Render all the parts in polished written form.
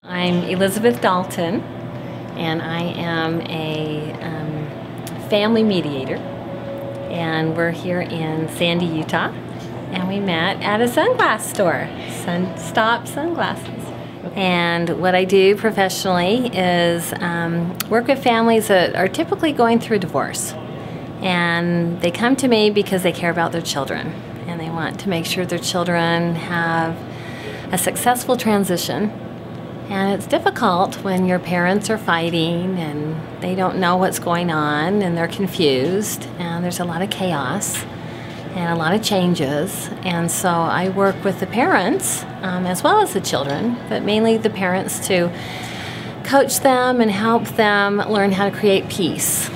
I'm Elizabeth Dalton, and I am a family mediator, and we're here in Sandy, Utah, and we met at a sunglass store, Stop Sunglasses. And what I do professionally is work with families that are typically going through divorce, and they come to me because they care about their children, and they want to make sure their children have a successful transition. And it's difficult when your parents are fighting and they don't know what's going on and they're confused and there's a lot of chaos and a lot of changes. And so I work with the parents as well as the children, but mainly the parents, to coach them and help them learn how to create peace.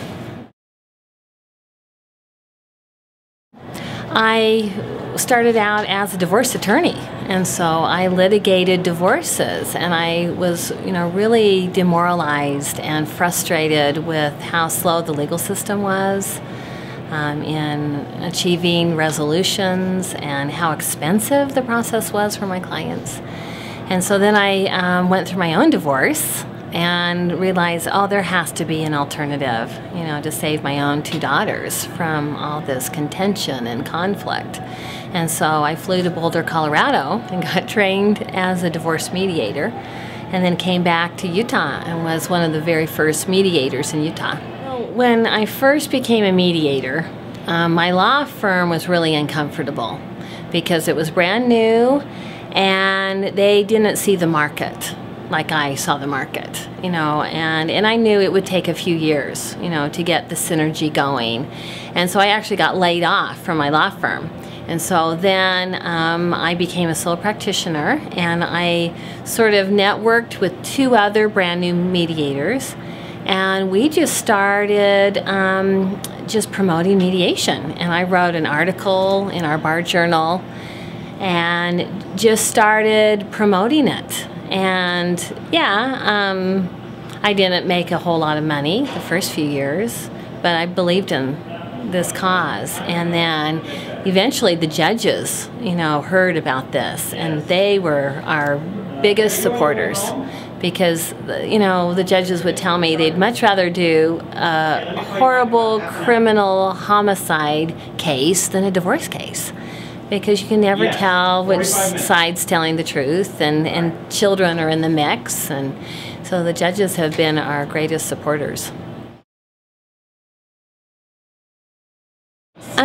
I started out as a divorce attorney, and so I litigated divorces, and I was, really demoralized and frustrated with how slow the legal system was in achieving resolutions and how expensive the process was for my clients. And so then I went through my own divorce and realized, there has to be an alternative, to save my own two daughters from all this contention and conflict. And so I flew to Boulder, Colorado, and got trained as a divorce mediator, and then came back to Utah and was one of the very first mediators in Utah. When I first became a mediator, my law firm was really uncomfortable because it was brand new and they didn't see the market like I saw the market, and I knew it would take a few years, to get the synergy going. And so I actually got laid off from my law firm. And so then I became a sole practitioner, and I sort of networked with two other brand new mediators, and we just started just promoting mediation. And I wrote an article in our bar journal and just started promoting it. And I didn't make a whole lot of money the first few years, but I believed in this cause. And then eventually the judges, heard about this, and they were our biggest supporters, because, the judges would tell me they'd much rather do a horrible criminal homicide case than a divorce case, because you can never tell which side's telling the truth, and children are in the mix, and so the judges have been our greatest supporters.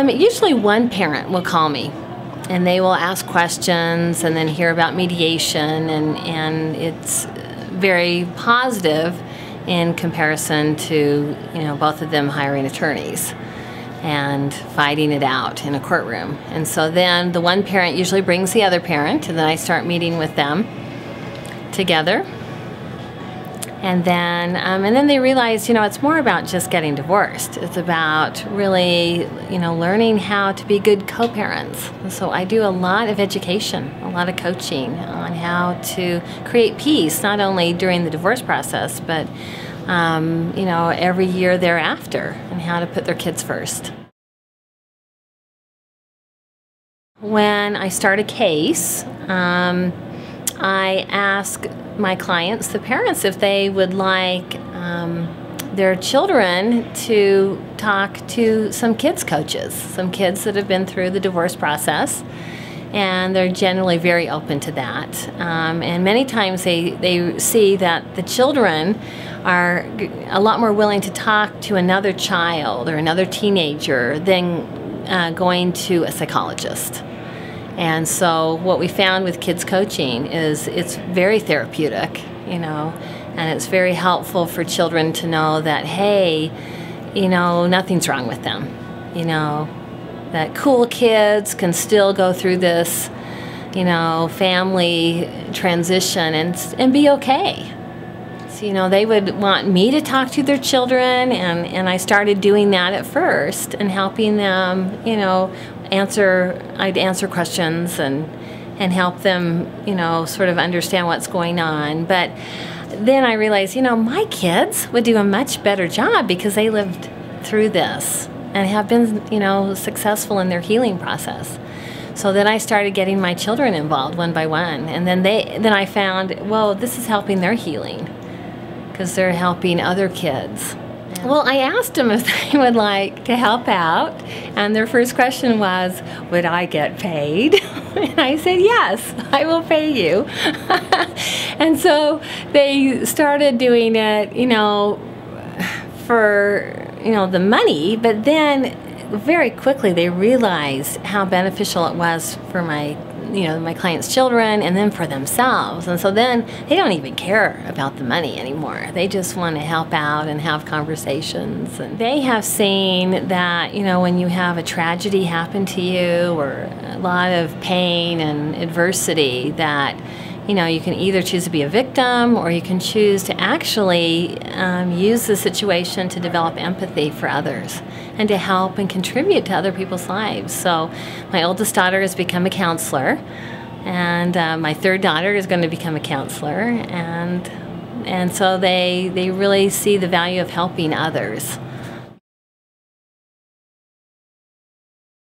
Usually one parent will call me, and they will ask questions and then hear about mediation, and it's very positive in comparison to both of them hiring attorneys and fighting it out in a courtroom. And so then the one parent usually brings the other parent, and then I start meeting with them together. And then they realize, it's more about just getting divorced. It's about really, learning how to be good co-parents. So I do a lot of education, a lot of coaching on how to create peace, not only during the divorce process, but every year thereafter, and how to put their kids first. When I start a case, I ask my clients, the parents, if they would like their children to talk to some kids coaches, some kids that have been through the divorce process. And they're generally very open to that. And many times they see that the children are a lot more willing to talk to another child or another teenager than going to a psychologist. And so what we found with kids coaching is it's very therapeutic, and it's very helpful for children to know that, hey, nothing's wrong with them, that cool kids can still go through this, family transition and be okay. So, they would want me to talk to their children, and I started doing that at first and helping them, I'd answer questions and help them, sort of understand what's going on. But then I realized, my kids would do a much better job because they lived through this and have been, successful in their healing process. So then I started getting my children involved one by one, and then I found, well, this is helping their healing because they're helping other kids. Well, I asked them if they would like to help out, and their first question was, would I get paid? And I said, yes, I will pay you. And so they started doing it, you know, for, you know, the money, but then very quickly they realized how beneficial it was for my clients' children and then for themselves. And so then they don't even care about the money anymore. They just want to help out and have conversations. And they have seen that, you know, when you have a tragedy happen to you or a lot of pain and adversity, that, you know, you can either choose to be a victim or you can choose to actually use the situation to develop empathy for others and to help and contribute to other people's lives. So my oldest daughter has become a counselor, and my third daughter is going to become a counselor, and so they really see the value of helping others.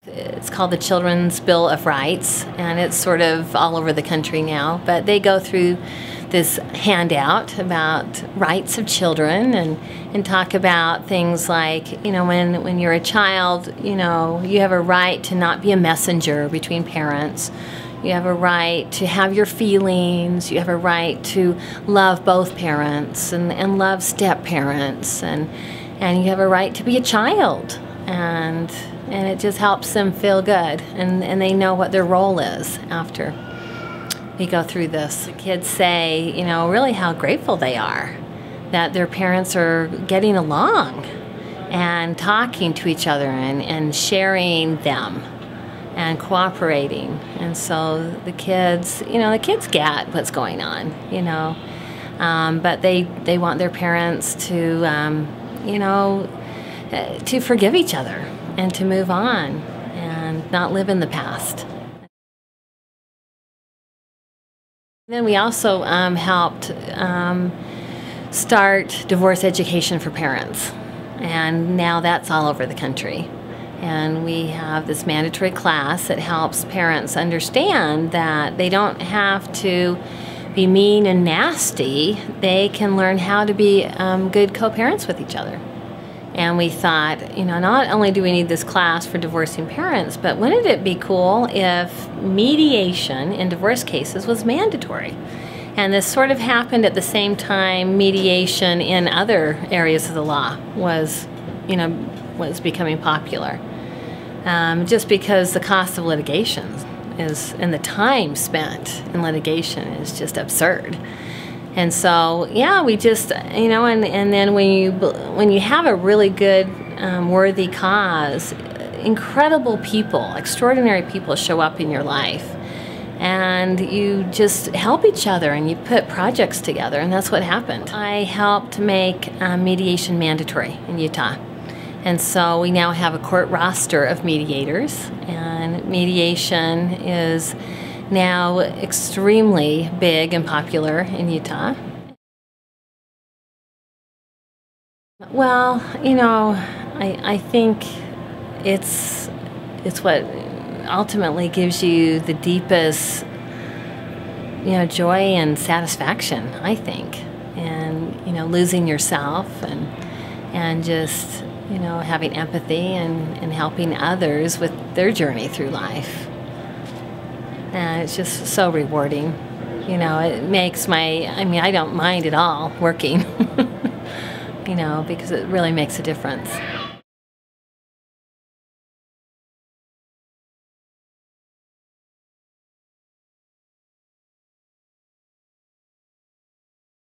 It's called the Children's Bill of Rights, and it's sort of all over the country now, but they go through this handout about rights of children and talk about things like, you know, when you're a child, you know, you have a right to not be a messenger between parents. You have a right to have your feelings. You have a right to love both parents and love step-parents, and you have a right to be a child. And it just helps them feel good, and they know what their role is after we go through this. The kids say, you know, really how grateful they are that their parents are getting along and talking to each other and sharing them and cooperating. And so the kids, you know, the kids get what's going on, you know, but they want their parents to, you know, to forgive each other and to move on and not live in the past. Then we also helped start divorce education for parents, and now that's all over the country. And we have this mandatory class that helps parents understand that they don't have to be mean and nasty. They can learn how to be good co-parents with each other. And we thought, you know, not only do we need this class for divorcing parents, but wouldn't it be cool if mediation in divorce cases was mandatory? And this sort of happened at the same time mediation in other areas of the law was, you know, was becoming popular. Just because the cost of litigation is, and the time spent in litigation is just absurd. And so, yeah, we just, you know, and then when you have a really good, worthy cause, incredible people, extraordinary people show up in your life, and you just help each other and you put projects together, and that's what happened. I helped make mediation mandatory in Utah. And so we now have a court roster of mediators, and mediation is now extremely big and popular in Utah. Well, you know, I think it's what ultimately gives you the deepest, you know, joy and satisfaction, I think. And, you know, losing yourself and just, you know, having empathy and helping others with their journey through life. And it's just so rewarding. You know, it makes I mean, I don't mind at all working, you know, because it really makes a difference.